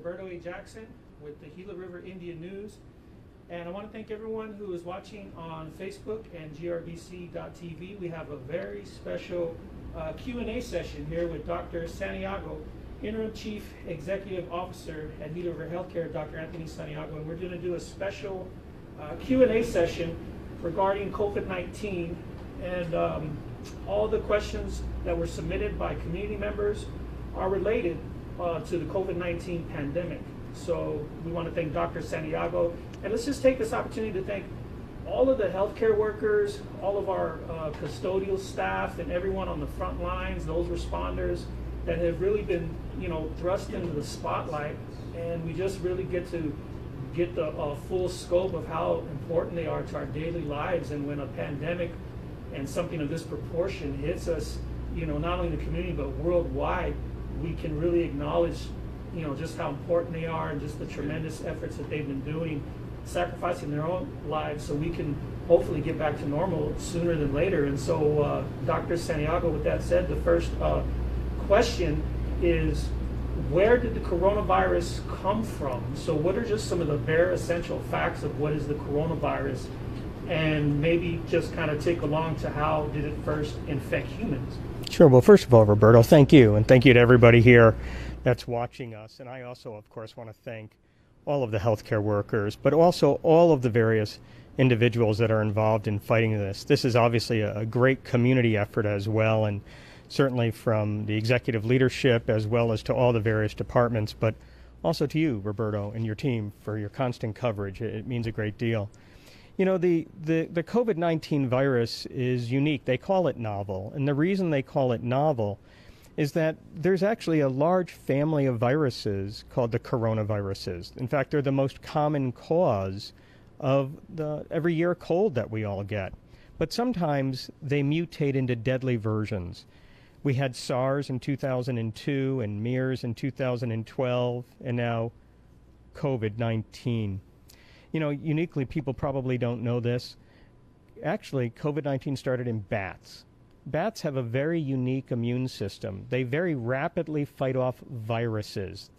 Roberto A. Jackson with the Gila River Indian News. And I want to thank everyone who is watching on Facebook and GRBC.tv. We have a very special Q&A session here with Dr. Santiago, Interim Chief Executive Officer at Gila River Healthcare, Dr. Anthony Santiago. And we're going to do a special Q&A session regarding COVID-19 and all the questions that were submitted by community members are related to the COVID-19 pandemic. So we want to thank Dr. Santiago, and let's just take this opportunity to thank all of the healthcare workers, all of our custodial staff, and everyone on the front lines, those responders that have really been, thrust into the spotlight. And we just really get to get the full scope of how important they are to our daily lives. And when a pandemic and something of this proportion hits us, not only in the community but worldwide, we can really acknowledge, just how important they are and just the tremendous efforts that they've been doing, sacrificing their own lives so we can hopefully get back to normal sooner than later. And so, Dr. Santiago, with that said, the first question is, where did the coronavirus come from? So what are just some of the bare essential facts of what is the coronavirus? And maybe just kind of take along to how did it first infect humans? Sure. Well, first of all, Roberto, thank you. And thank you to everybody here that's watching us. And I also, of course, want to thank all of the healthcare workers, but also all of the various individuals that are involved in fighting this. This is obviously a great community effort as well, and certainly from the executive leadership as well as to all the various departments, but also to you, Roberto, and your team for your constant coverage. It means a great deal. The COVID-19 virus is unique. They call it novel. And the reason they call it novel is that there's actually a large family of viruses called the coronaviruses. In fact, they're the most common cause of the every year cold that we all get. But sometimes they mutate into deadly versions. We had SARS in 2002 and MERS in 2012, and now COVID-19. Uniquely, people probably don't know this. Actually, COVID-19 started in bats. Bats have a very unique immune system. They very rapidly fight off viruses,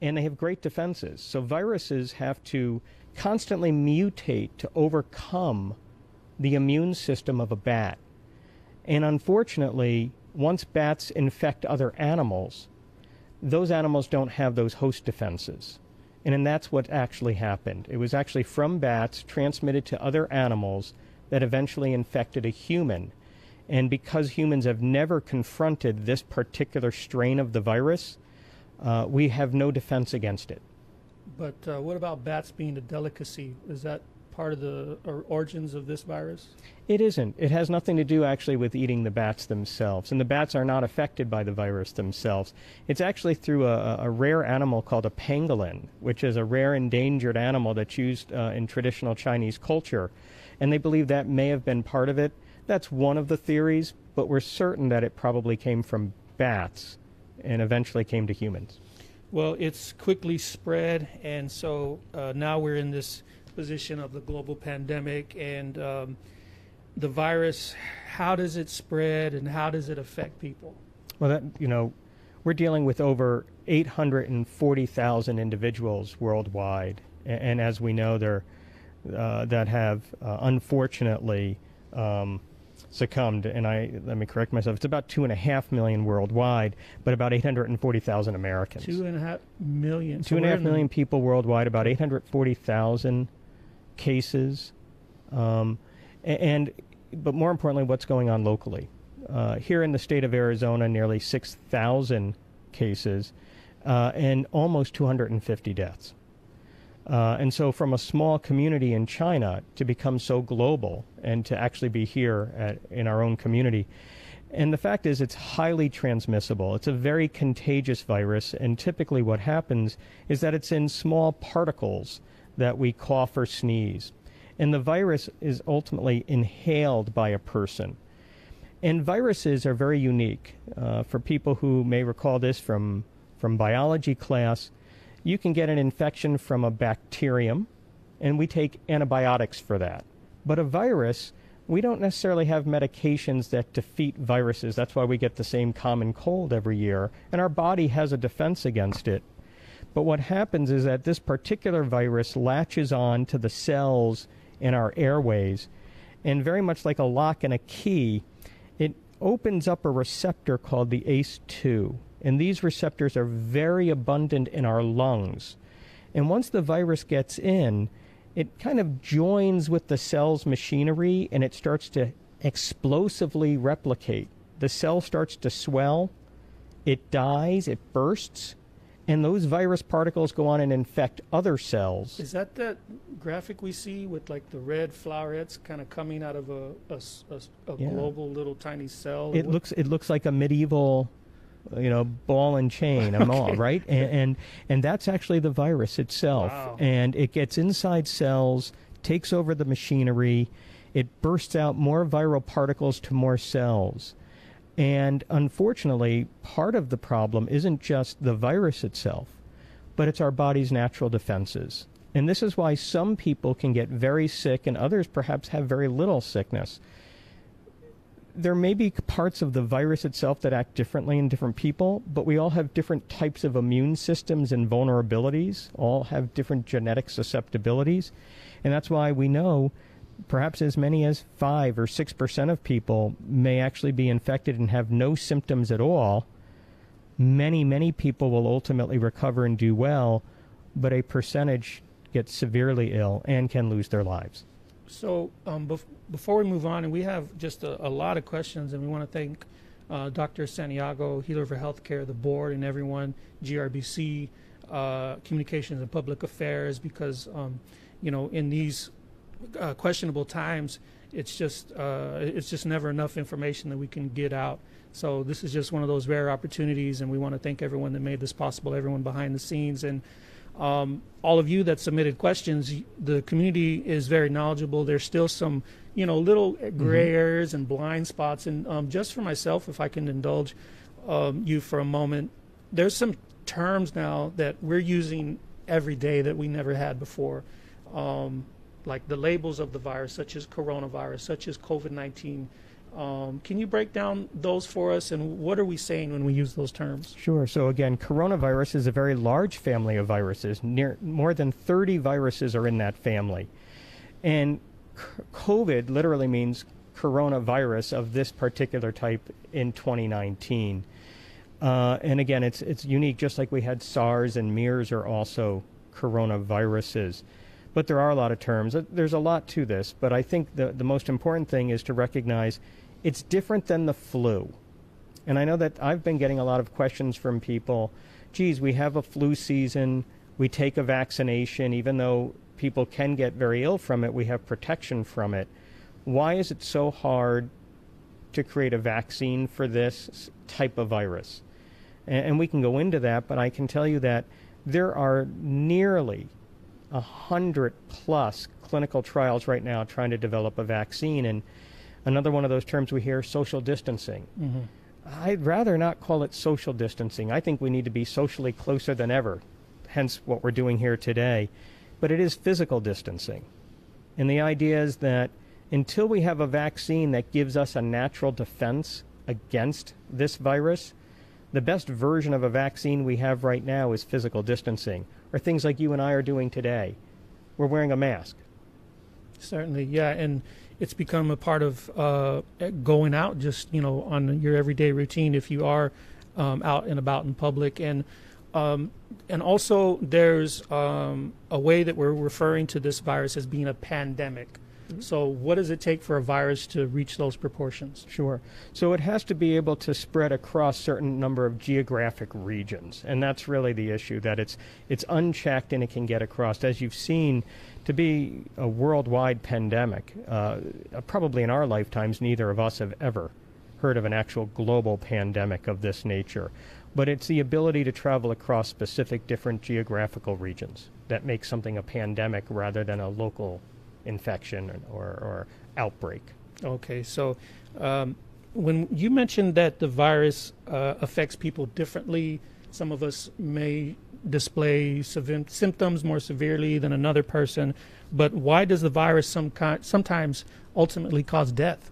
and they have great defenses. So viruses have to constantly mutate to overcome the immune system of a bat. And unfortunately, once bats infect other animals, those animals don't have those host defenses. And that's what actually happened. It was actually from bats transmitted to other animals that eventually infected a human. And because humans have never confronted this particular strain of the virus, we have no defense against it. But what about bats being a delicacy? Is that part of the origins of this virus? It isn't. It has nothing to do actually with eating the bats themselves. And the bats are not affected by the virus themselves. It's actually through a rare animal called a pangolin, which is a rare endangered animal that's used in traditional Chinese culture. And they believe that may have been part of it. That's one of the theories, but we're certain that it probably came from bats and eventually came to humans. Well, it's quickly spread, and so now we're in this position of the global pandemic, and the virus, how does it spread and how does it affect people? Well, we're dealing with over 840,000 individuals worldwide, and as we know, that have unfortunately succumbed. And let me correct myself. It's about 2.5 million worldwide, but about 840,000 Americans. 2.5 million. 2.5 million people worldwide, about 840,000 cases, but more importantly, what's going on locally. Here in the state of Arizona, nearly 6,000 cases and almost 250 deaths. And so from a small community in China to become so global and to actually be here in our own community. And the fact is it's highly transmissible. It's a very contagious virus, and typically what happens is that it's in small particles that we cough or sneeze. And the virus is ultimately inhaled by a person. And viruses are very unique. For people who may recall this from biology class, you can get an infection from a bacterium, and we take antibiotics for that. But a virus, we don't necessarily have medications that defeat viruses. That's why we get the same common cold every year, and our body has a defense against it. But what happens is that this particular virus latches on to the cells in our airways, and very much like a lock and a key, it opens up a receptor called the ACE2. And these receptors are very abundant in our lungs. And once the virus gets in, it kind of joins with the cell's machinery, and it starts to explosively replicate. The cell starts to swell, it dies, it bursts, and those virus particles go on and infect other cells. Is that graphic we see with like the red flowerets kind of coming out of a global little tiny cell? It looks like a medieval, ball and chain, a maw, right? And that's actually the virus itself. Wow. And it gets inside cells, takes over the machinery, it bursts out more viral particles to more cells. And unfortunately, part of the problem isn't just the virus itself, but it's our body's natural defenses. And this is why some people can get very sick and others perhaps have very little sickness. There may be parts of the virus itself that act differently in different people, but we all have different types of immune systems and vulnerabilities, all have different genetic susceptibilities. And that's why we know perhaps as many as 5 or 6% of people may actually be infected and have no symptoms at all. Many, many people will ultimately recover and do well, but a percentage gets severely ill and can lose their lives. So before we move on, and we have just a lot of questions, and we want to thank Dr. Santiago, Gila River Healthcare, the board, and everyone, GRBC, Communications and Public Affairs, because, in these questionable times, it's just never enough information that we can get out. So this is just one of those rare opportunities, and we want to thank everyone that made this possible, everyone behind the scenes, and all of you that submitted questions. The community is very knowledgeable. There's still some, little gray areas and blind spots, and just for myself, if I can indulge you for a moment, there's some terms now that we're using every day that we never had before. Like the labels of the virus, such as coronavirus, such as COVID-19. Can you break down those for us, and what are we saying when we use those terms? Sure. So again, coronavirus is a very large family of viruses. More than 30 viruses are in that family. And COVID literally means coronavirus of this particular type in 2019. And again, it's unique, just like we had SARS and MERS are also coronaviruses. But there are a lot of terms. There's a lot to this, but I think the most important thing is to recognize it's different than the flu. And I know that I've been getting a lot of questions from people, geez, we have a flu season, we take a vaccination, even though people can get very ill from it, we have protection from it. Why is it so hard to create a vaccine for this type of virus? And we can go into that, but I can tell you that there are nearly 100+ clinical trials right now trying to develop a vaccine. And another one of those terms we hear, social distancing. I'd rather not call it social distancing. I think we need to be socially closer than ever, hence what we're doing here today. But it is physical distancing. And the idea is that until we have a vaccine that gives us a natural defense against this virus, the best version of a vaccine we have right now is physical distancing, or things like you and I are doing today. We're wearing a mask. Certainly, yeah, and it's become a part of going out, just on your everyday routine if you are out and about in public, and also there's a way that we're referring to this virus as being a pandemic. So what does it take for a virus to reach those proportions? Sure. So it has to be able to spread across certain number of geographic regions, and that's really the issue, that it's unchecked and it can get across. As you've seen, to be a worldwide pandemic, probably in our lifetimes, neither of us have ever heard of an actual global pandemic of this nature. But it's the ability to travel across specific different geographical regions that makes something a pandemic rather than a local infection or outbreak. Okay, so when you mentioned that the virus affects people differently, some of us may display symptoms more severely than another person, but why does the virus sometimes ultimately cause death?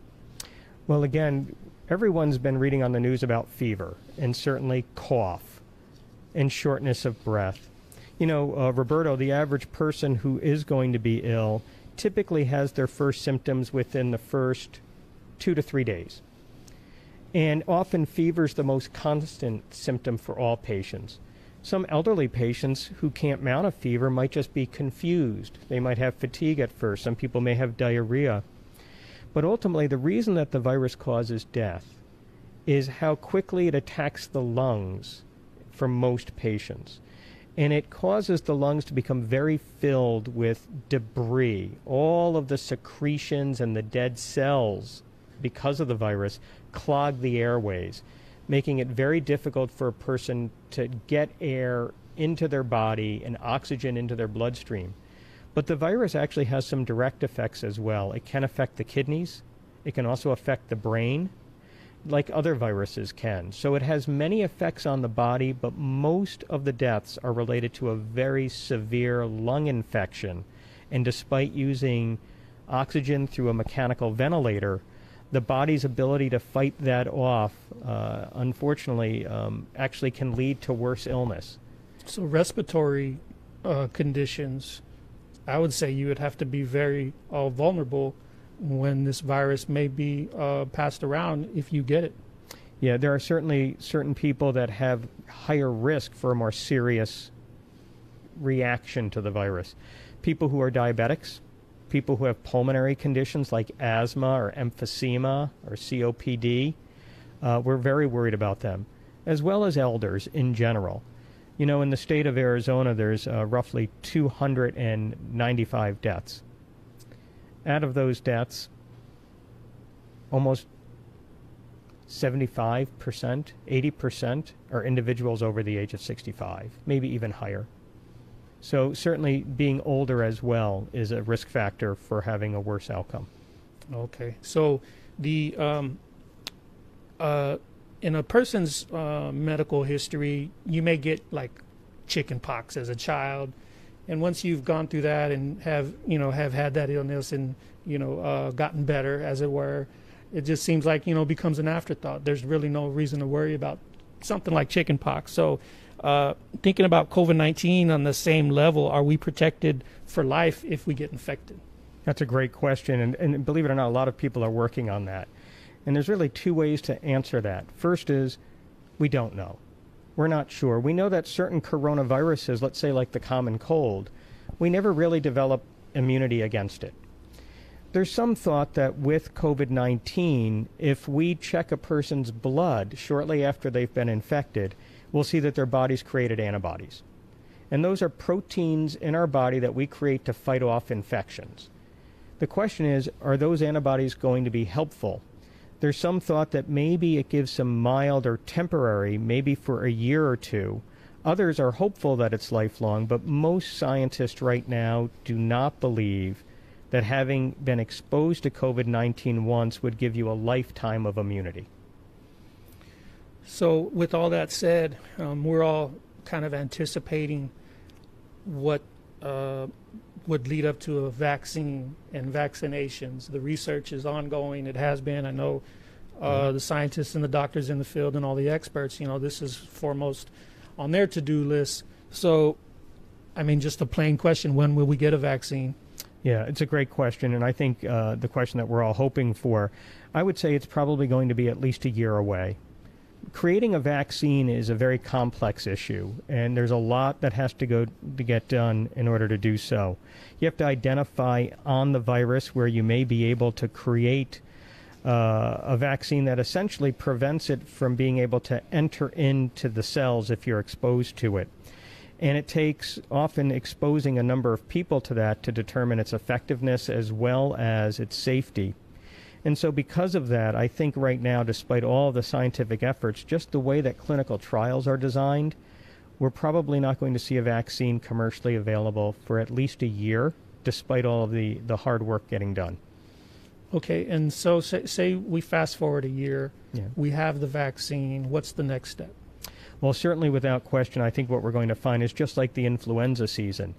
Well, again, everyone's been reading on the news about fever, and certainly cough and shortness of breath. Roberto, the average person who is going to be ill typically has their first symptoms within the first 2 to 3 days. And often fever is the most constant symptom for all patients. Some elderly patients who can't mount a fever might just be confused. They might have fatigue at first. Some people may have diarrhea. But ultimately, the reason that the virus causes death is how quickly it attacks the lungs for most patients. And it causes the lungs to become very filled with debris. All of the secretions and the dead cells, because of the virus, clog the airways, making it very difficult for a person to get air into their body and oxygen into their bloodstream. But the virus actually has some direct effects as well. It can affect the kidneys. It can also affect the brain, like other viruses can. So it has many effects on the body, but most of the deaths are related to a very severe lung infection. And despite using oxygen through a mechanical ventilator, the body's ability to fight that off, unfortunately, actually can lead to worse illness. So respiratory conditions, I would say you would have to be very vulnerable when this virus may be passed around if you get it. Yeah, there are certainly certain people that have higher risk for a more serious reaction to the virus. People who are diabetics, people who have pulmonary conditions like asthma or emphysema or COPD, we're very worried about them, as well as elders in general. In the state of Arizona, there's roughly 295 deaths. Out of those deaths, almost 75%, 80% are individuals over the age of 65, maybe even higher. So certainly being older as well is a risk factor for having a worse outcome. Okay. So the in a person's medical history, you may get like chicken pox as a child. And once you've gone through that and have had that illness and, gotten better, as it were, it just seems like, becomes an afterthought. There's really no reason to worry about something like chicken pox. So thinking about COVID-19 on the same level, are we protected for life if we get infected? That's a great question. And believe it or not, a lot of people are working on that. And there's really two ways to answer that. First is we don't know. We're not sure. We know that certain coronaviruses, let's say like the common cold, we never really develop immunity against it. There's some thought that with COVID-19, if we check a person's blood shortly after they've been infected, we'll see that their body's created antibodies. And those are proteins in our body that we create to fight off infections. The question is, are those antibodies going to be helpful? There's some thought that maybe it gives some mild or temporary, maybe for a year or two. Others are hopeful that it's lifelong, but most scientists right now do not believe that having been exposed to COVID-19 once would give you a lifetime of immunity. So with all that said, we're all kind of anticipating what would lead up to a vaccine and vaccinations. The research is ongoing. It has been. I know the scientists and the doctors in the field and all the experts, this is foremost on their to-do list. So, just a plain question, when will we get a vaccine? Yeah, it's a great question, and I think the question that we're all hoping for, I would say it's probably going to be at least a year away. Creating a vaccine is a very complex issue, and there's a lot that has to get done in order to do so. You have to identify on the virus where you may be able to create a vaccine that essentially prevents it from being able to enter into the cells if you're exposed to it. And it takes often exposing a number of people to that to determine its effectiveness as well as its safety. And so because of that, I think right now, despite all the scientific efforts, just the way that clinical trials are designed, we're probably not going to see a vaccine commercially available for at least a year, despite all of the hard work getting done. Okay, and so say we fast forward a year, Yeah. We have the vaccine, what's the next step? Well, certainly without question, I think what we're going to find is just like the influenza season.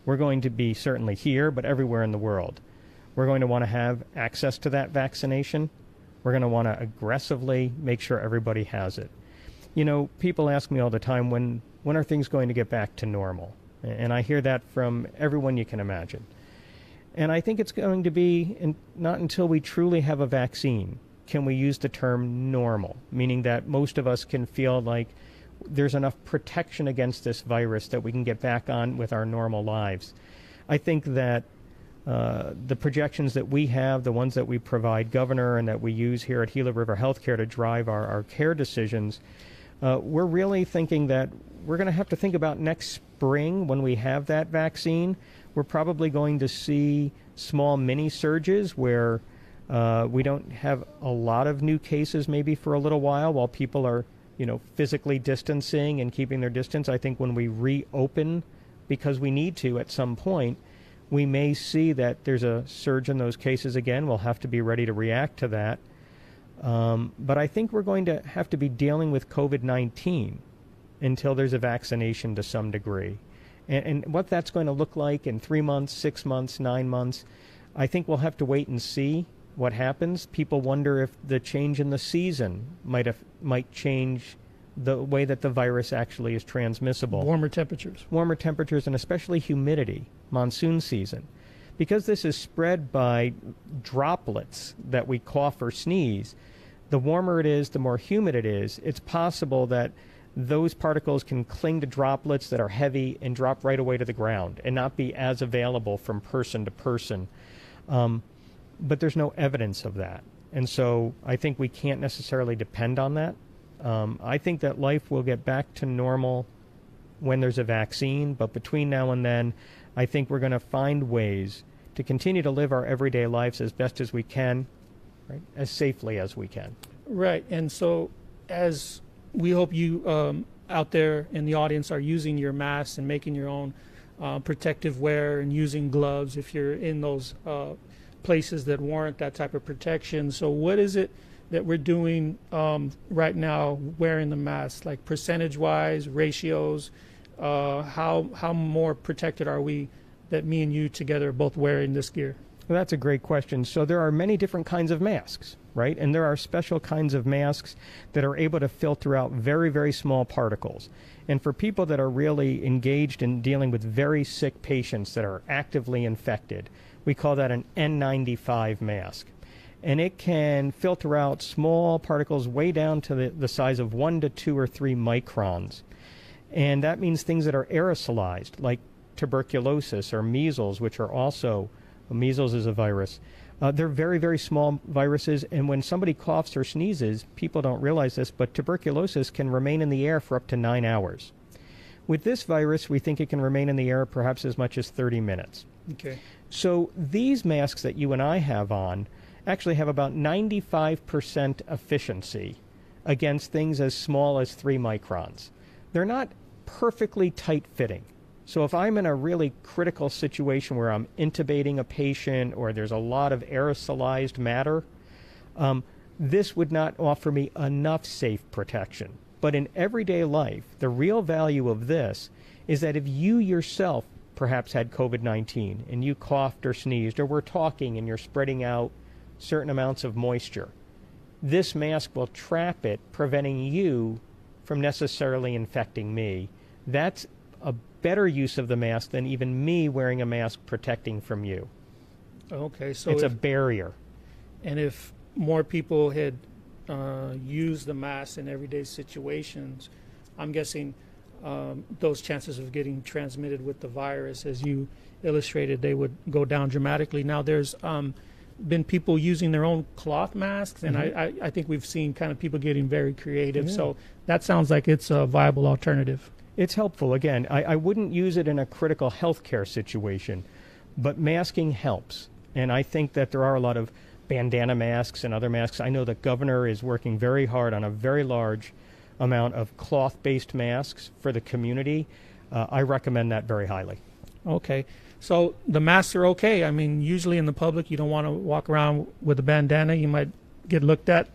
We're going to be certainly here, but everywhere in the world. We're going to want to have access to that vaccination. We're going to want to aggressively make sure everybody has it. People ask me all the time, when are things going to get back to normal? And I hear that from everyone you can imagine. And I think it's going to be not until we truly have a vaccine can we use the term normal, meaning that most of us can feel like there's enough protection against this virus that we can get back on with our normal lives. I think that the projections that we have, the ones that we provide Governor and that we use here at Gila River Healthcare to drive our care decisions, we're really thinking that we're going to have to think about next spring when we have that vaccine. We're probably going to see small mini surges where we don't have a lot of new cases maybe for a little while people are, physically distancing and keeping their distance. I think when we reopen, because we need to at some point, we may see that there's a surge in those cases again. We'll have to be ready to react to that. But I think we're going to have to be dealing with COVID-19 until there's a vaccination to some degree. And what that's going to look like in 3 months, 6 months, 9 months, I think we'll have to wait and see what happens. People wonder if the change in the season might change the way that the virus actually is transmissible. Warmer temperatures, and especially humidity, monsoon season. Because this is spread by droplets that we cough or sneeze, the warmer it is, the more humid it is, it's possible that those particles can cling to droplets that are heavy and drop right away to the ground and not be as available from person to person. But there's no evidence of that. And so I think we can't necessarily depend on that. I think that life will get back to normal when there's a vaccine, but between now and then, I think we're going to find ways to continue to live our everyday lives as best as we can, right? As safely as we can. Right. And so as we hope you out there in the audience are using your masks and making your own protective wear and using gloves if you're in those places that warrant that type of protection. So what is it that we're doing right now wearing the mask, like percentage-wise, ratios? How more protected are we that me and you together are both wearing this gear? Well, that's a great question. So there are many different kinds of masks, right? And there are special kinds of masks that are able to filter out very, very small particles. And for people that are really engaged in dealing with very sick patients that are actively infected, we call that an N95 mask. And it can filter out small particles way down to the size of 1 to 2 or 3 microns. And that means things that are aerosolized, like tuberculosis or measles, which are also, measles is a virus. They're very, very small viruses, and when somebody coughs or sneezes, people don't realize this, but tuberculosis can remain in the air for up to 9 hours. With this virus, we think it can remain in the air perhaps as much as 30 minutes. Okay. So these masks that you and I have on actually have about 95% efficiency against things as small as 3 microns. They're not perfectly tight-fitting. So if I'm in a really critical situation where I'm intubating a patient or there's a lot of aerosolized matter, this would not offer me enough safe protection. But in everyday life, the real value of this is that if you yourself perhaps had COVID-19 and you coughed or sneezed, or we're talking and you're spreading out certain amounts of moisture, this mask will trap it, preventing you from necessarily infecting me. That's a better use of the mask than even me wearing a mask protecting from you. Okay, so it's a barrier. And if more people had used the mask in everyday situations, I'm guessing those chances of getting transmitted with the virus, as you illustrated, they would go down dramatically. Now, there's been people using their own cloth masks, and I think we've seen kind of people getting very creative. Yeah. So that sounds like it's a viable alternative. It's helpful. Again, I wouldn't use it in a critical healthcare situation, but masking helps. And I think that there are a lot of bandana masks and other masks. I know the governor is working very hard on a very large amount of cloth-based masks for the community. I recommend that very highly. Okay. So the masks are okay. I mean, usually in the public, you don't want to walk around with a bandana. You might get looked at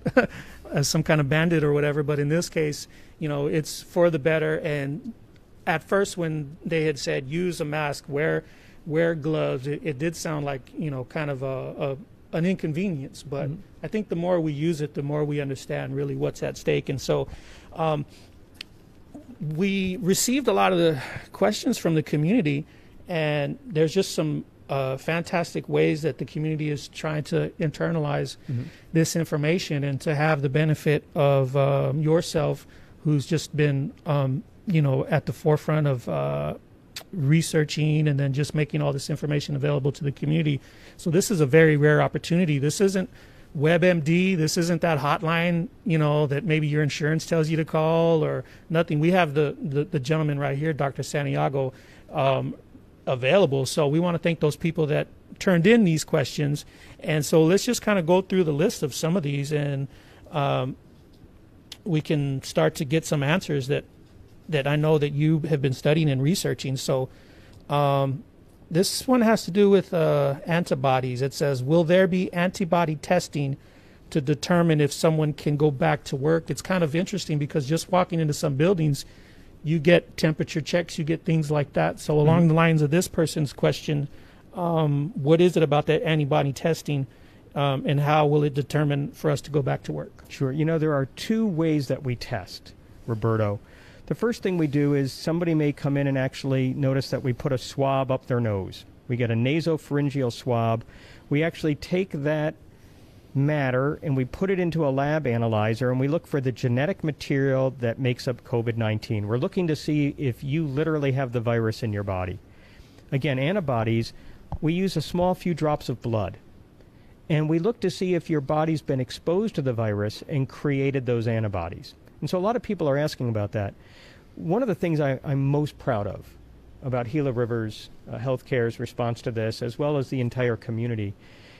as some kind of bandit or whatever. But in this case, you know, it's for the better. And at first, when they had said use a mask, wear gloves, it did sound like, you know, kind of an inconvenience. But I think the more we use it, the more we understand really what's at stake. And so we received a lot of the questions from the community, and there's just some fantastic ways that the community is trying to internalize this information and to have the benefit of yourself, who's just been, at the forefront of researching and then just making all this information available to the community. So this is a very rare opportunity. This isn't WebMD. This isn't that hotline, that maybe your insurance tells you to call or nothing. We have the gentleman right here, Dr. Santiago, available. So we want to thank those people that turned in these questions. And so let's just kind of go through the list of some of these, and we can start to get some answers that I know that you have been studying and researching. So this one has to do with antibodies. It says, will there be antibody testing to determine if someone can go back to work? It's kind of interesting because just walking into some buildings, you get temperature checks, you get things like that. So along the lines of this person's question, what is it about that antibody testing, and how will it determine for us to go back to work? Sure. There are two ways that we test, Roberto. The first thing we do is somebody may come in and actually notice that we put a swab up their nose. We get a nasopharyngeal swab. We actually take that matter and we put it into a lab analyzer, and we look for the genetic material that makes up COVID-19. We're looking to see if you literally have the virus in your body. Again, antibodies, we use a small few drops of blood, and we look to see if your body's been exposed to the virus and created those antibodies. And so a lot of people are asking about that. One of the things I'm most proud of about Gila River's Healthcare's response to this, as well as the entire community,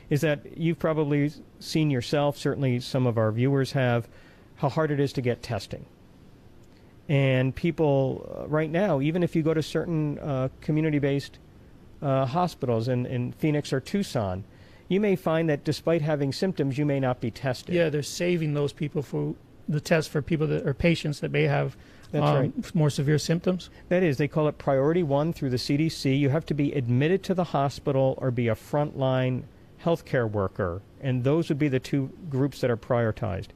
is that you've probably seen yourself, certainly some of our viewers have, how hard it is to get testing. And people right now, even if you go to certain community-based hospitals in Phoenix or Tucson, you may find that despite having symptoms, you may not be tested. Yeah, they're saving those people for the test for people that are patients that may have more severe symptoms. That is, they call it Priority 1 through the CDC. You have to be admitted to the hospital or be a frontline healthcare worker, and those would be the two groups that are prioritized.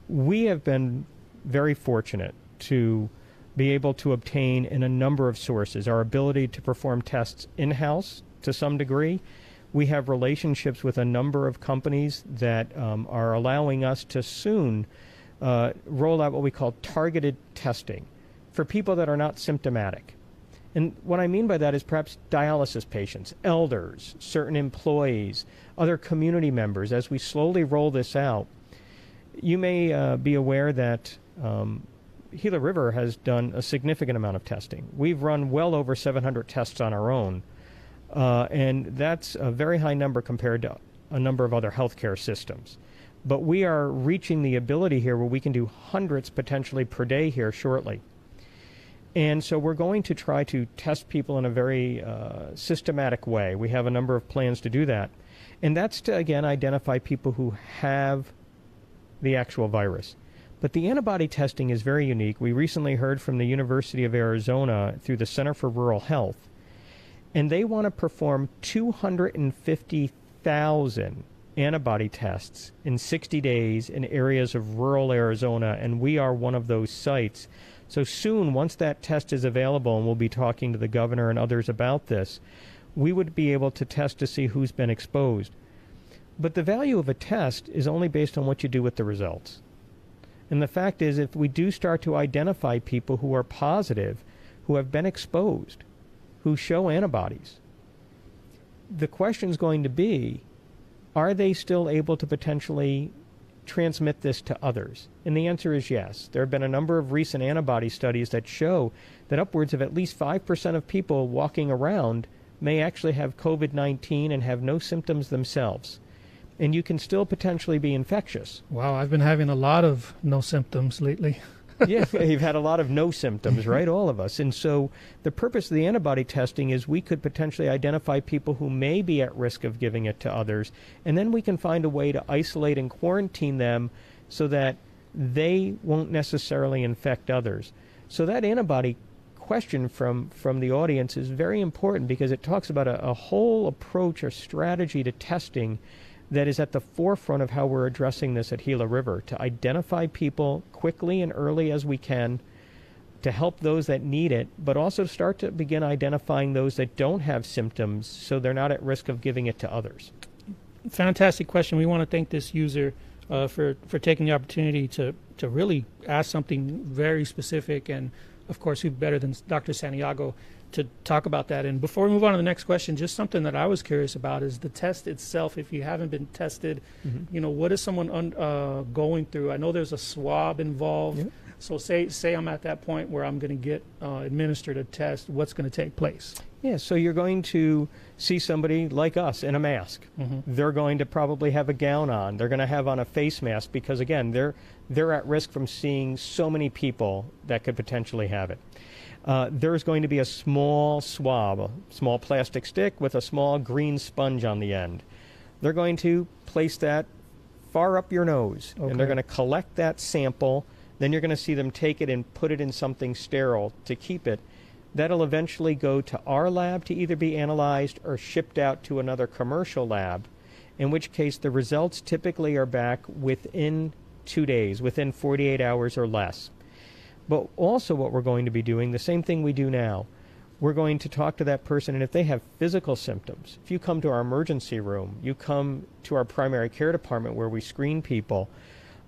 We have been very fortunate to be able to obtain in a number of sources our ability to perform tests in-house to some degree. We have relationships with a number of companies that are allowing us to soon roll out what we call targeted testing for people that are not symptomatic. And what I mean by that is perhaps dialysis patients, elders, certain employees, other community members. As we slowly roll this out, you may be aware that Gila River has done a significant amount of testing. We've run well over 700 tests on our own, and that's a very high number compared to a number of other healthcare systems. But we are reaching the ability here where we can do hundreds potentially per day here shortly. And so we're going to try to test people in a very systematic way. We have a number of plans to do that. And that's to, again, identify people who have the actual virus. But the antibody testing is very unique. We recently heard from the University of Arizona through the Center for Rural Health, and they want to perform 250,000 antibody tests in 60 days in areas of rural Arizona, and we are one of those sites. So soon, once that test is available, and we'll be talking to the governor and others about this, we would be able to test to see who's been exposed. But the value of a test is only based on what you do with the results. And the fact is, if we do start to identify people who are positive, who have been exposed, who show antibodies, the question is going to be, are they still able to potentially transmit this to others? And the answer is yes. There have been a number of recent antibody studies that show that upwards of at least 5% of people walking around may actually have COVID-19 and have no symptoms themselves. And you can still potentially be infectious. Wow, I've been having a lot of no symptoms lately. Yeah, you've had a lot of no symptoms, right? All of us. And so the purpose of the antibody testing is we could potentially identify people who may be at risk of giving it to others, and then we can find a way to isolate and quarantine them so that they won't necessarily infect others. So that antibody question from the audience is very important because it talks about a whole approach or strategy to testing that is at the forefront of how we're addressing this at Gila River, to identify people quickly and early as we can, to help those that need it, but also start to begin identifying those that don't have symptoms so they're not at risk of giving it to others. Fantastic question. We want to thank this user for taking the opportunity to really ask something very specific, and of course who better than Dr. Santiago to talk about that. And before we move on to the next question, just something that I was curious about is the test itself. If you haven't been tested, what is someone going through? I know there's a swab involved. Yep. So say I'm at that point where I'm going to get administered a test. What's going to take place? Yeah, so you're going to see somebody like us in a mask. They're going to probably have a gown on. They're going to have on a face mask because, again, they're at risk from seeing so many people that could potentially have it. There's going to be a small swab, a small plastic stick with a small green sponge on the end. They're going to place that far up your nose, and they're going to collect that sample. Then you're going to see them take it and put it in something sterile to keep it. That'll eventually go to our lab to either be analyzed or shipped out to another commercial lab, in which case the results typically are back within 2 days, within 48 hours or less. But also what we're going to be doing, the same thing we do now, we're going to talk to that person, and if they have physical symptoms, if you come to our emergency room, you come to our primary care department where we screen people,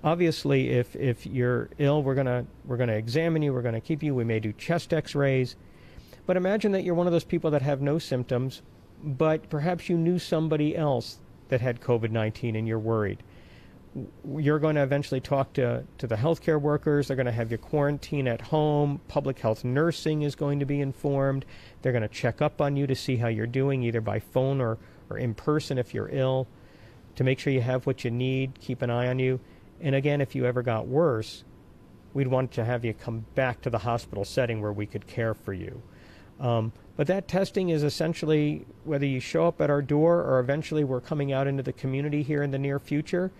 obviously if you're ill, we're going to examine you, we're going to keep you, we may do chest x-rays. But imagine that you're one of those people that have no symptoms, but perhaps you knew somebody else that had COVID-19 and you're worried. You're going to eventually talk to the healthcare workers. They're going to have you quarantine at home. Public health nursing is going to be informed. They're going to check up on you to see how you're doing, either by phone or in person if you're ill, to make sure you have what you need, keep an eye on you. And again, if you ever got worse, we'd want to have you come back to the hospital setting where we could care for you. But that testing is essentially, whether you show up at our door or eventually we're coming out into the community here in the near future,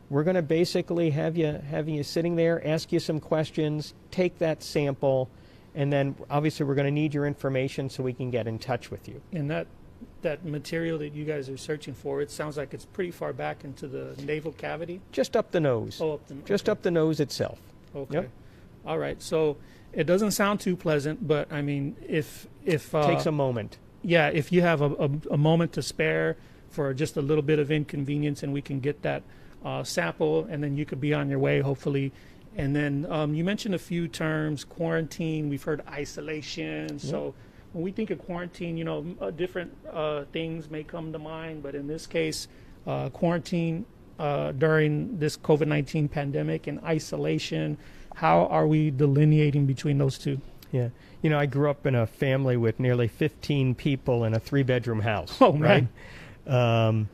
we're going to basically have you sitting there, ask you some questions, take that sample, and then obviously we're going to need your information so we can get in touch with you. And that material that you guys are searching for, it sounds like it's pretty far back into the nasal cavity? Just up the nose. Oh, just up the nose itself. Okay. Yep. All right. So it doesn't sound too pleasant, but I mean, if takes a moment. Yeah, if you have a moment to spare for just a little bit of inconvenience, and we can get that sample, and then you could be on your way, hopefully. And then you mentioned a few terms: quarantine. We've heard isolation. Yep. So when we think of quarantine, different things may come to mind. But in this case, quarantine during this COVID-19 pandemic and isolation. How are we delineating between those two? Yeah. I grew up in a family with nearly 15 people in a 3-bedroom house. Oh, man. Right?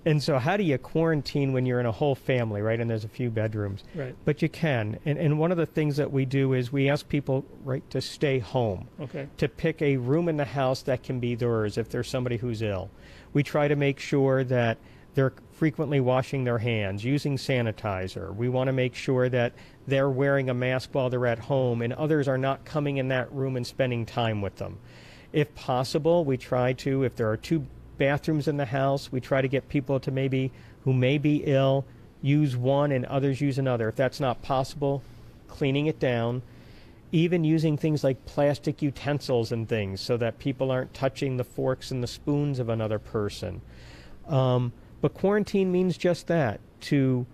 And so how do you quarantine when you're in a whole family, right? And there's a few bedrooms. Right. But you can. And one of the things that we do is we ask people, right, to stay home. Okay. To pick a room in the house that can be theirs if there's somebody who's ill. We try to make sure that they're frequently washing their hands, using sanitizer. We want to make sure that they're wearing a mask while they're at home and others are not coming in that room and spending time with them. If possible, we try to, if there are 2 bathrooms in the house, we try to get people to who may be ill, use one and others use another. If that's not possible, cleaning it down. Even using things like plastic utensils and things so that people aren't touching the forks and the spoons of another person. But quarantine means just that, to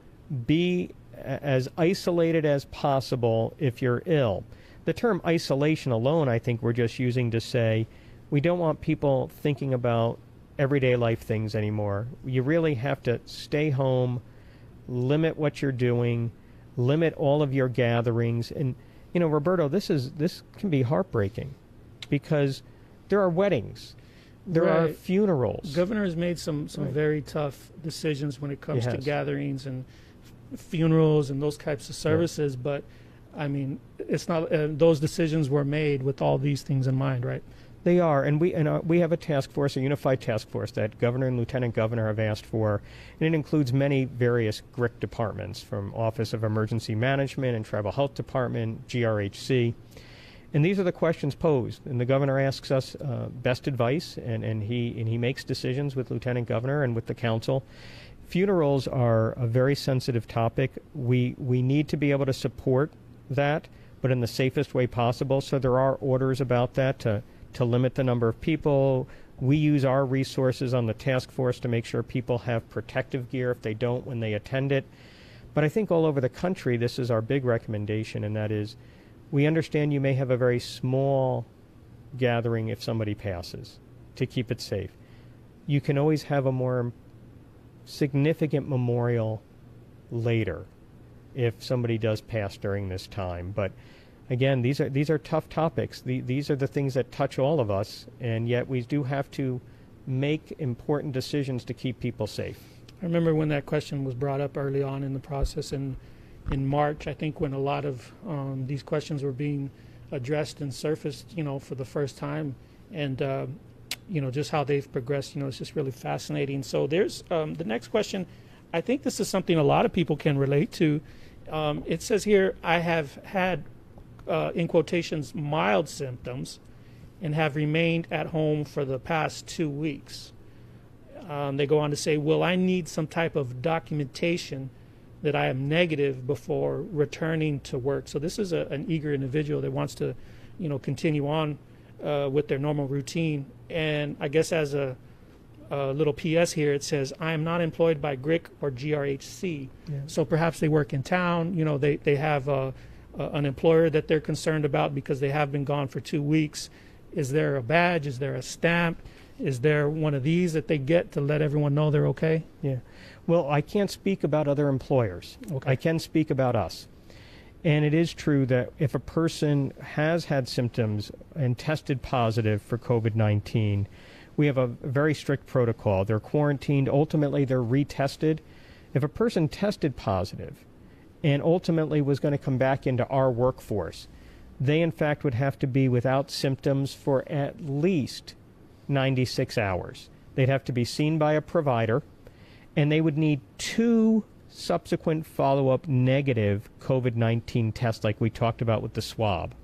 be as isolated as possible if you're ill. The term isolation alone, I think we're just using to say we don't want people thinking about everyday life things anymore. You really have to stay home, limit what you're doing, limit all of your gatherings. And, Roberto, this can be heartbreaking because there are weddings. There are funerals. Governor has made some very tough decisions when it comes to Yes. gatherings and funerals and those types of services. Yeah. But, I mean, it's not those decisions were made with all these things in mind, right? They are, and we have a task force, a unified task force that Governor and Lieutenant Governor have asked for, and it includes many various GRIC departments, from Office of Emergency Management and Tribal Health Department, GRHC. And these are the questions posed, and the governor asks us best advice, and he makes decisions with Lieutenant Governor and with the council. Funerals are a very sensitive topic. We need to be able to support that, but in the safest way possible. So there are orders about that to limit the number of people. We use our resources on the task force to make sure people have protective gear if they don't when they attend it. But I think all over the country, this is our big recommendation, and that is we understand you may have a very small gathering if somebody passes to keep it safe. You can always have a more significant memorial later if somebody does pass during this time. But again, these are tough topics. These are the things that touch all of us, and yet we do have to make important decisions to keep people safe. I remember when that question was brought up early on in the process in March, I think, when a lot of these questions were being addressed and surfaced, for the first time, and just how they've progressed. It's just really fascinating. So there's the next question. I think this is something a lot of people can relate to. It says here, I have had, in quotations, mild symptoms and have remained at home for the past 2 weeks. They go on to say, will I need some type of documentation that I am negative before returning to work? So this is an eager individual that wants to, continue on with their normal routine. And I guess as a little PS here, it says, I am not employed by GRIC or GRHC. Yeah. So perhaps they work in town. They have an employer that they're concerned about because they have been gone for 2 weeks. Is there a badge? Is there a stamp? Is there one of these that they get to let everyone know they're okay? Yeah. Well, I can't speak about other employers. Okay. I can speak about us. And it is true that if a person has had symptoms and tested positive for COVID-19, we have a very strict protocol. They're quarantined. Ultimately, they're retested. If a person tested positive and ultimately was going to come back into our workforce, they, in fact, would have to be without symptoms for at least 96 hours. They'd have to be seen by a provider, and they would need 2 subsequent follow-up negative COVID-19 tests like we talked about with the swab.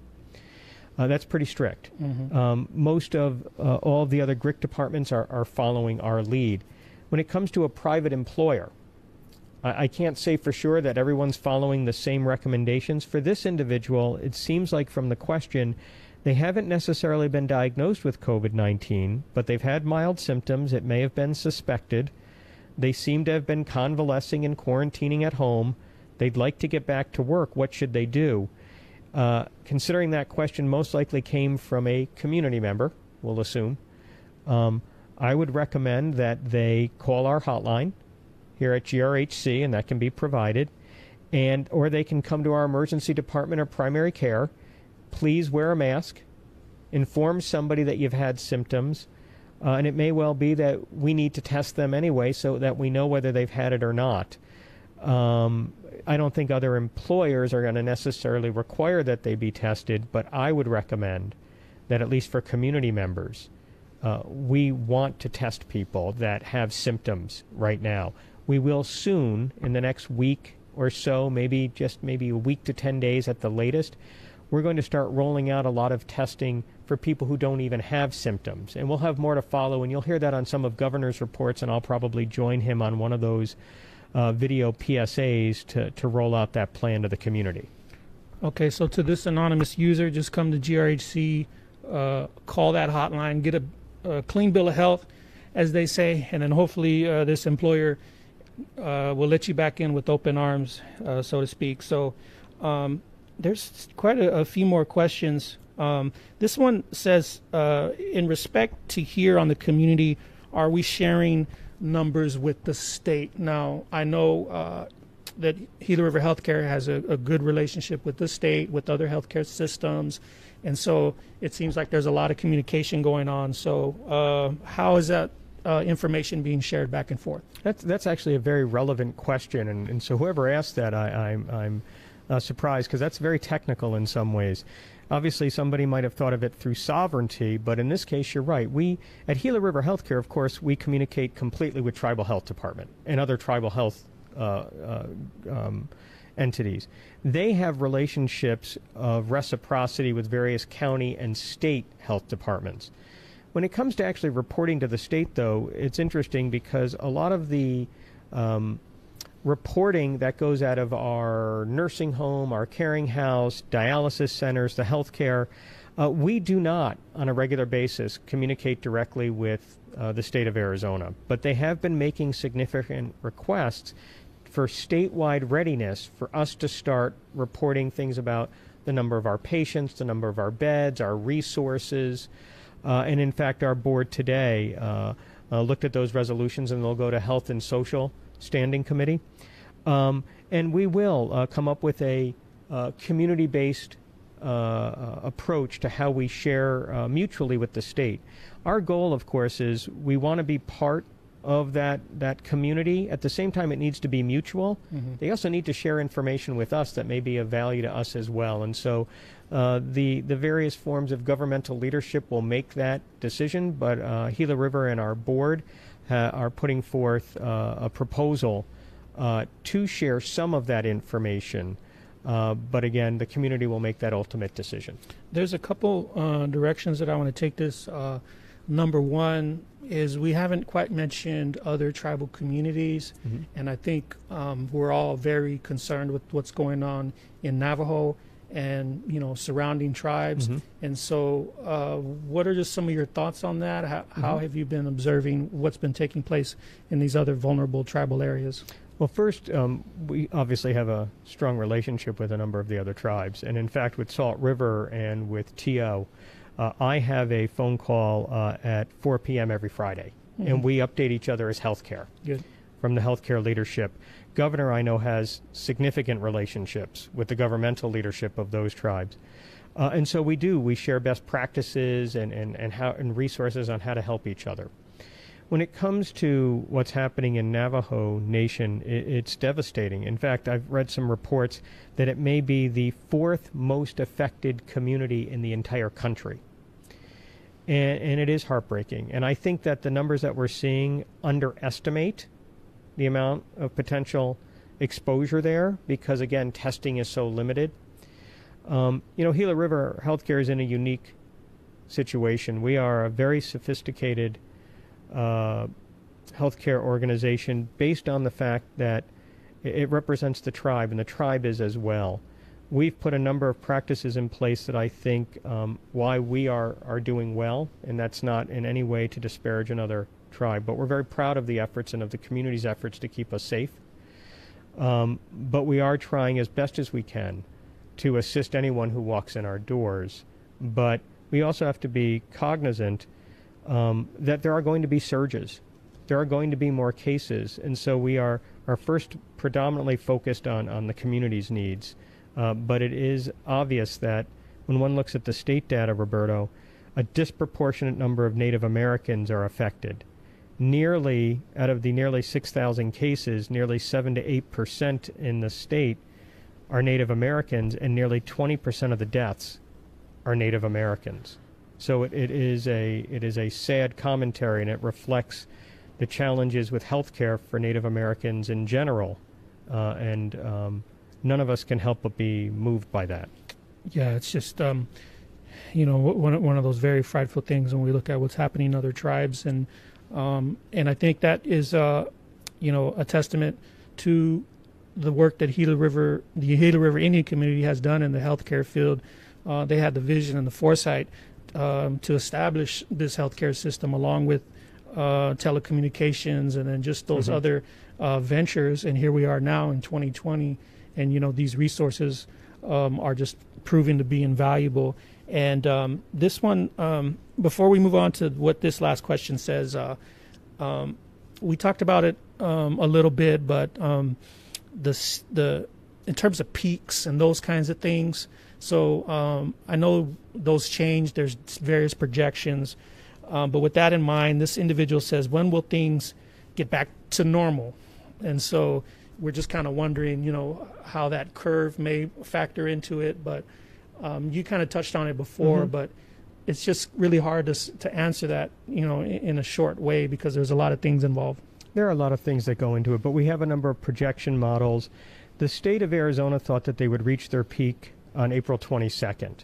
That's pretty strict. Mm-hmm. Most of all of the other GRIC departments are following our lead. When it comes to a private employer, I can't say for sure that everyone's following the same recommendations. For this individual, it seems like from the question, they haven't necessarily been diagnosed with COVID-19, but they've had mild symptoms. It may have been suspected. They seem to have been convalescing and quarantining at home. They'd like to get back to work. What should they do? Considering that question most likely came from a community member, we'll assume, I would recommend that they call our hotline here at GRHC, and that can be provided, or they can come to our emergency department or primary care. Please wear a mask. Inform somebody that you've had symptoms. And it may well be that we need to test them anyway so that we know whether they've had it or not. I don't think other employers are going to necessarily require that they be tested, but I would recommend that at least for community members, we want to test people that have symptoms right now. We will soon, in the next week or so, maybe a week to 10 days at the latest, we're going to start rolling out a lot of testing for people who don't even have symptoms. And we'll have more to follow, and you'll hear that on some of Governor's reports, and I'll probably join him on one of those video PSAs to roll out that plan to the community. Okay, so to this anonymous user, just come to GRHC, call that hotline, get a clean bill of health, as they say, and then hopefully this employer will let you back in with open arms, so to speak. So there's quite a few more questions. This one says, in respect to here on the community, are we sharing numbers with the state? Now, I know that Gila River Healthcare has a good relationship with the state, with other healthcare systems, and so it seems like there's a lot of communication going on. So how is that information being shared back and forth? That's actually a very relevant question, and so whoever asked that, I'm surprised, because that's very technical in some ways. Obviously, somebody might have thought of it through sovereignty, but in this case, you're right. We, at Gila River Healthcare, of course, we communicate completely with Tribal Health Department and other tribal health entities. They have relationships of reciprocity with various county and state health departments. When it comes to actually reporting to the state, though, it's interesting because a lot of the reporting that goes out of our nursing home, our caring house, dialysis centers, the healthcare. We do not, on a regular basis, communicate directly with the state of Arizona, but they have been making significant requests for statewide readiness for us to start reporting things about the number of our patients, the number of our beds, our resources. And in fact, our board today looked at those resolutions, and they'll go to Health and Social Standing Committee. And we will come up with a community-based approach to how we share mutually with the state. Our goal, of course, is we want to be part of that community. At the same time, it needs to be mutual. Mm-hmm. They also need to share information with us that may be of value to us as well. And so the various forms of governmental leadership will make that decision, but Gila River and our board are putting forth a proposal to share some of that information. But again, the community will make that ultimate decision. There's a couple directions that I want to take this. Number one is we haven't quite mentioned other tribal communities, mm-hmm. and I think we're all very concerned with what's going on in Navajo and surrounding tribes. Mm-hmm. And so what are just some of your thoughts on that? How mm-hmm. have you been observing what's been taking place in these other vulnerable tribal areas? Well, first, we obviously have a strong relationship with a number of the other tribes. And in fact, with Salt River and with TO, I have a phone call at 4 p.m. every Friday. Mm-hmm. And we update each other as healthcare. Good. From the healthcare leadership. Governor, I know, has significant relationships with the governmental leadership of those tribes. And so we do. We share best practices and resources on how to help each other. When it comes to what's happening in Navajo Nation, it's devastating. In fact, I've read some reports that it may be the fourth most affected community in the entire country. And it is heartbreaking. And I think that the numbers that we're seeing underestimate the amount of potential exposure there because, again, testing is so limited. Gila River Healthcare is in a unique situation. We are a very sophisticated healthcare organization based on the fact that it represents the tribe, and the tribe is as well. We've put a number of practices in place that I think why we are doing well, and that's not in any way to disparage another tribe, but we're very proud of the efforts and of the community's efforts to keep us safe. But we are trying as best as we can to assist anyone who walks in our doors. But we also have to be cognizant that there are going to be surges. There are going to be more cases. And so we are first predominantly focused on the community's needs. But it is obvious that when one looks at the state data, Roberto, a disproportionate number of Native Americans are affected. Out of the nearly 6,000 cases, nearly 7 to 8% in the state are Native Americans, and nearly 20% of the deaths are Native Americans. So it is a sad commentary, and it reflects the challenges with healthcare for Native Americans in general, and none of us can help but be moved by that. Yeah, it's just one of those very frightful things when we look at what's happening in other tribes, and I think that is a testament to the work that the Gila River Indian community has done in the healthcare field. They had the vision and the foresight to establish this healthcare system, along with telecommunications and then just those mm-hmm. other ventures. And here we are now in 2020, and these resources are just proving to be invaluable. And this one, before we move on to what this last question says, we talked about it a little bit, but in terms of peaks and those kinds of things. So I know those change. There's various projections. But with that in mind, this individual says, when will things get back to normal? And so we're just kind of wondering, how that curve may factor into it. But you kind of touched on it before, mm-hmm. but it's just really hard to answer that, in a short way, because there's a lot of things involved. There are a lot of things that go into it, but we have a number of projection models. The state of Arizona thought that they would reach their peak on April 22nd.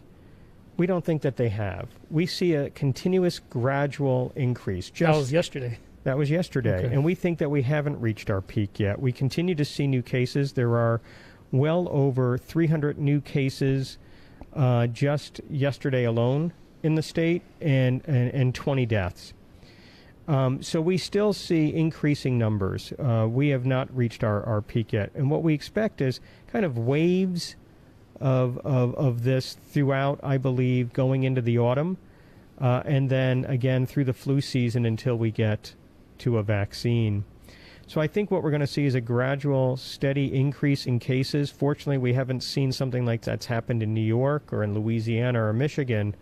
We don't think that they have. We see a continuous gradual increase. That was yesterday. That was yesterday. Okay. And we think that we haven't reached our peak yet. We continue to see new cases. There are well over 300 new cases just yesterday alone in the state, and 20 deaths. So we still see increasing numbers. We have not reached our peak yet. And what we expect is kind of waves of this throughout, I believe, going into the autumn, and then again through the flu season until we get to a vaccine. So I think what we're going to see is a gradual, steady increase in cases. Fortunately, we haven't seen something like that's happened in New York or in Louisiana or Michigan.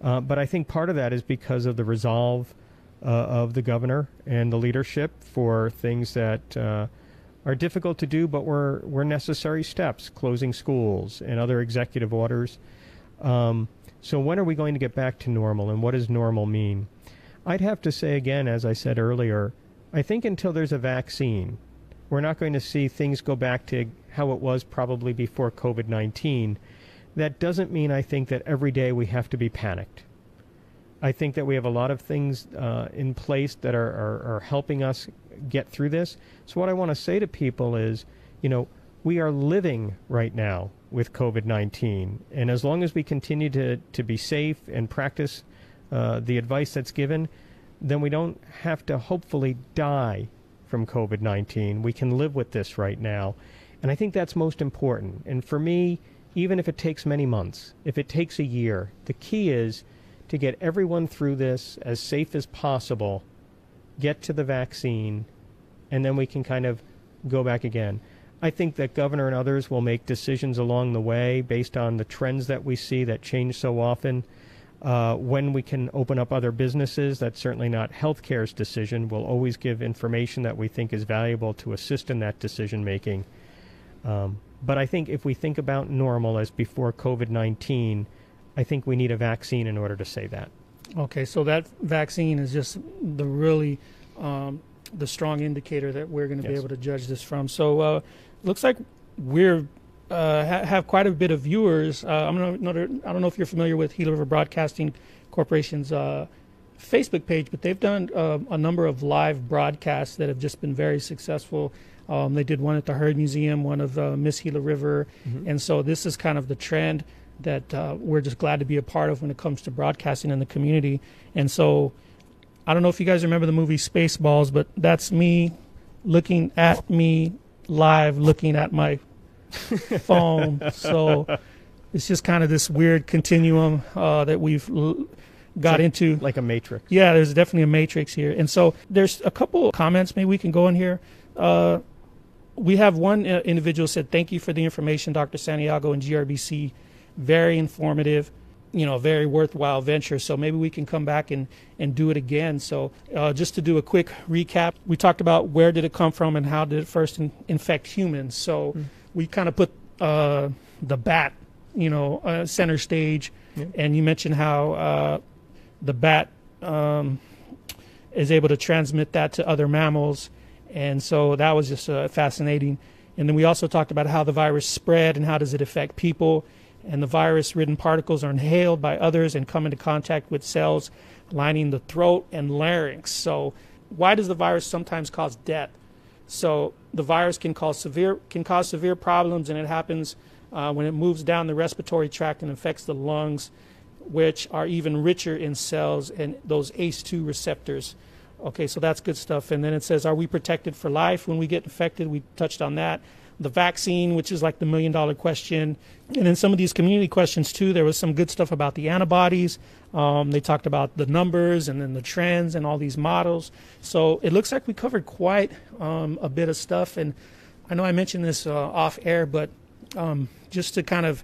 But I think part of that is because of the resolve of the governor and the leadership for things that are difficult to do, but were necessary steps, closing schools and other executive orders. So when are we going to get back to normal, and what does normal mean? I'd have to say again, as I said earlier, I think until there's a vaccine, we're not going to see things go back to how it was probably before COVID-19. That doesn't mean, I think, that every day we have to be panicked. I think that we have a lot of things in place that are helping us get through this. So what I want to say to people is, we are living right now with COVID-19. And as long as we continue to be safe and practice the advice that's given, then we don't have to hopefully die from COVID-19. We can live with this right now. And I think that's most important. And for me, even if it takes many months, if it takes a year, the key is to get everyone through this as safe as possible, get to the vaccine, and then we can kind of go back again. I think that Governor and others will make decisions along the way based on the trends that we see that change so often. When we can open up other businesses, that's certainly not healthcare's decision. We'll always give information that we think is valuable to assist in that decision making. But I think if we think about normal as before COVID-19, I think we need a vaccine in order to say that. Okay, so that vaccine is just the really the strong indicator that we're going to be able to judge this from. So looks like we're have quite a bit of viewers. I don't know if you're familiar with Gila River Broadcasting Corporation's Facebook page, but they've done a number of live broadcasts that have just been very successful. They did one at the Heard Museum, one of Miss Gila River, and so this is kind of the trend that we're just glad to be a part of when it comes to broadcasting in the community. And so I don't know if you guys remember the movie Spaceballs, but that's me looking at me live, looking at my phone. So it's just kind of this weird continuum that we've got into. Like a matrix. Yeah, there's definitely a matrix here. And so there's a couple comments maybe we can go in here. We have one individual said, "Thank you for the information, Dr. Santiago and GRBC. Very informative, very worthwhile venture." So maybe we can come back and do it again. So just to do a quick recap, we talked about where did it come from and how did it first infect humans. So we kind of put the bat, center stage. Yeah. And you mentioned how the bat is able to transmit that to other mammals. And so that was just fascinating. And then we also talked about how the virus spread and how does it affect people. And the virus-ridden particles are inhaled by others and come into contact with cells lining the throat and larynx. So why does the virus sometimes cause death? So the virus can cause severe problems, and it happens when it moves down the respiratory tract and infects the lungs, which are even richer in cells and those ACE2 receptors. Okay, so that's good stuff. And then it says, are we protected for life when we get infected? We touched on that. The vaccine, which is like the $1 million question. And then some of these community questions, too, there was some good stuff about the antibodies. They talked about the numbers and then the trends and all these models. So it looks like we covered quite a bit of stuff. And I know I mentioned this off air, but just to kind of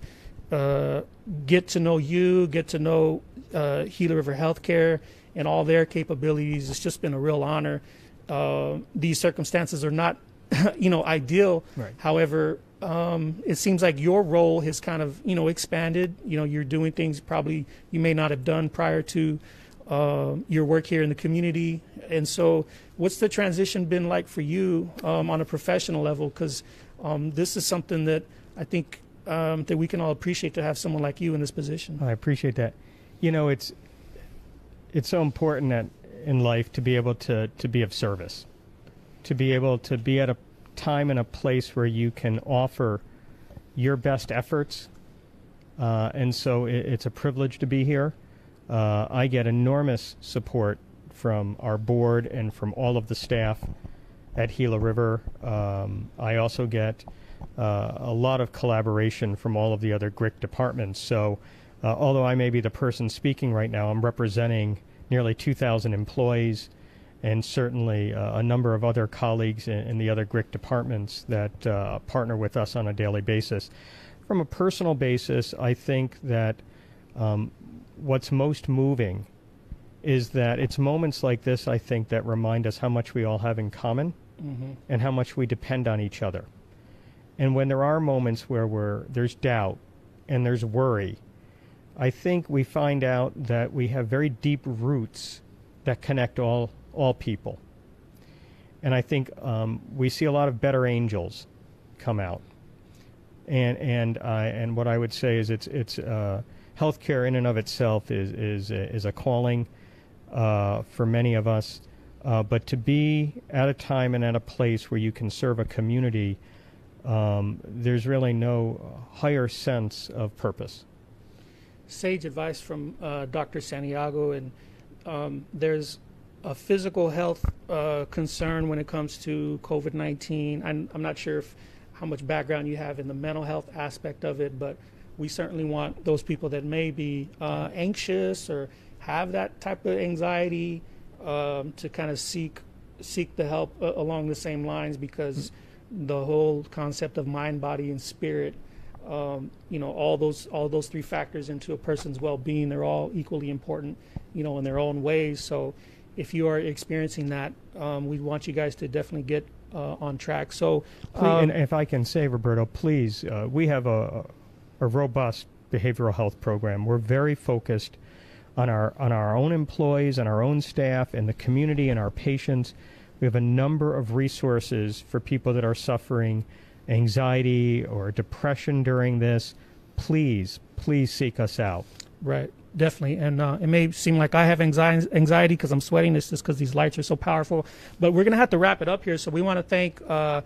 get to know you, get to know Gila River Healthcare and all their capabilities, it's just been a real honor. These circumstances are not ideal. Right. However, it seems like your role has kind of, expanded. You're doing things probably you may not have done prior to your work here in the community. And so what's the transition been like for you on a professional level? Because this is something that I think that we can all appreciate to have someone like you in this position. I appreciate that. It's so important that in life to be able to be of service, to be able to be at a time and a place where you can offer your best efforts. And so it's a privilege to be here. I get enormous support from our board and from all of the staff at Gila River. I also get a lot of collaboration from all of the other GRIC departments. So although I may be the person speaking right now, I'm representing nearly 2,000 employees and certainly a number of other colleagues in the other GRIC departments that partner with us on a daily basis. From a personal basis, I think that what's most moving is that it's moments like this, I think, that remind us how much we all have in common and how much we depend on each other. And when there are moments where there's doubt and there's worry, I think we find out that we have very deep roots that connect all people. And I think we see a lot of better angels come out. And what I would say is it's healthcare in and of itself is a calling for many of us, but to be at a time and at a place where you can serve a community, there's really no higher sense of purpose. Sage advice from Dr. Santiago, and there's a physical health concern when it comes to COVID-19. I'm not sure how much background you have in the mental health aspect of it, but we certainly want those people that may be anxious or have that type of anxiety to kind of seek the help along the same lines, because the whole concept of mind, body, and spirit, all those three factors into a person's well-being, they're all equally important, in their own ways. So if you are experiencing that, we want you guys to definitely get on track. So, and if I can say, Roberto, please, we have a robust behavioral health program. We're very focused on our own employees and our own staff and the community and our patients. We have a number of resources for people that are suffering anxiety or depression during this. Please seek us out. Right, definitely. And it may seem like I have anxiety because I'm sweating. It's just because these lights are so powerful. But we're going to have to wrap it up here. So we want to thank Gila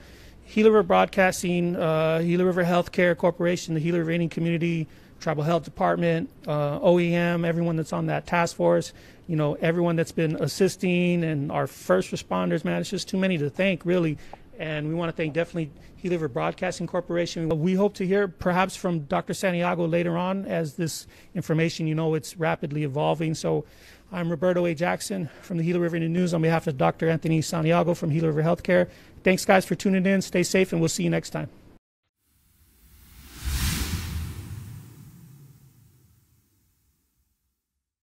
River Broadcasting, Gila River Healthcare Corporation, the Gila River Indian Community Tribal Health Department, OEM, everyone that's on that task force, everyone that's been assisting, and our first responders, man, it's just too many to thank, really. And we want to thank definitely Gila River Broadcasting Corporation. We hope to hear perhaps from Dr. Santiago later on, as this information, it's rapidly evolving. So I'm Roberto A. Jackson from the Gila River Indian News on behalf of Dr. Anthony Santiago from Gila River Healthcare. Thanks, guys, for tuning in. Stay safe, and we'll see you next time.